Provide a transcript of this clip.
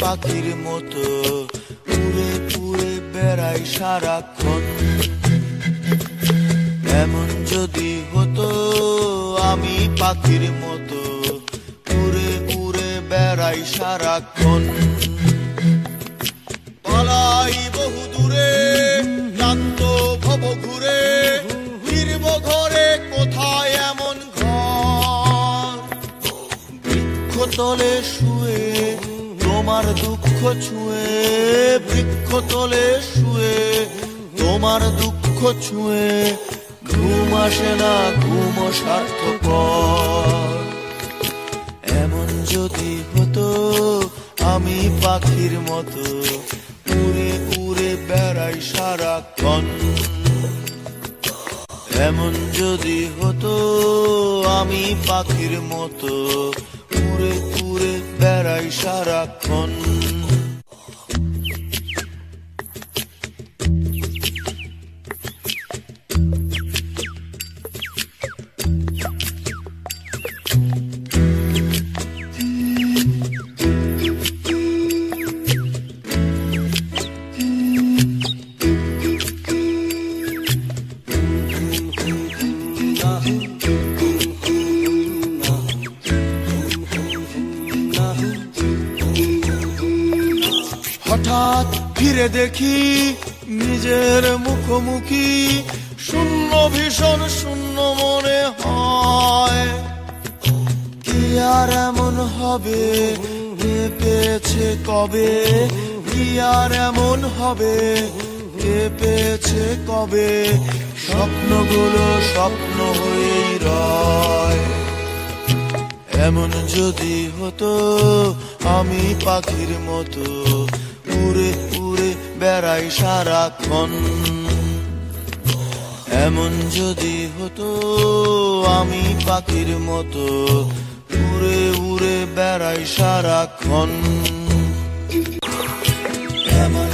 পাখির মতো উড়ে উড়ে বেড়াই সারাক্ষণ। এমন যদি হতো আমি পাখির মতো উড়ে উড়ে বেড়াই সারাক্ষণ। পালাই বহু দূরে ক্লান্ত ভব ঘুরে, ফিরব ঘরে কোথায় এমন ঘর। বৃক্ষতলে শুয়ে তোমার দুঃখ ছুঁয়ে, বৃক্ষতলে শুয়ে তোমার দুঃখ ছুঁয়ে, ঘুম আসে না ঘুম সার্থকর। এমন যদি হতো আমি পাখির মতো উড়ে উড়ে বেড়াই সারাক্ষণ। এমন যদি হতো আমি পাখির মতো উড়ে উড়ে বেড়াই সারাক্ষণ। হঠাৎ ফিরে দেখি নিজের মুখোমুখি, শূন্য ভীষণ শূন্য মনে হয়। কি আর এমন হবে কে পেয়েছে কবে, কি আর এমন হবে কে পেয়েছে কবে, স্বপ্নগুলো স্বপ্ন হয়েই রয়। এমন যদি হতো আমি পাখির মতো উড়ে উড়ে বেড়াই সারাক্ষণ। এমন যদি হতো আমি পাখির মতো উড়ে উড়ে বেড়াই সারাক্ষণ। এমন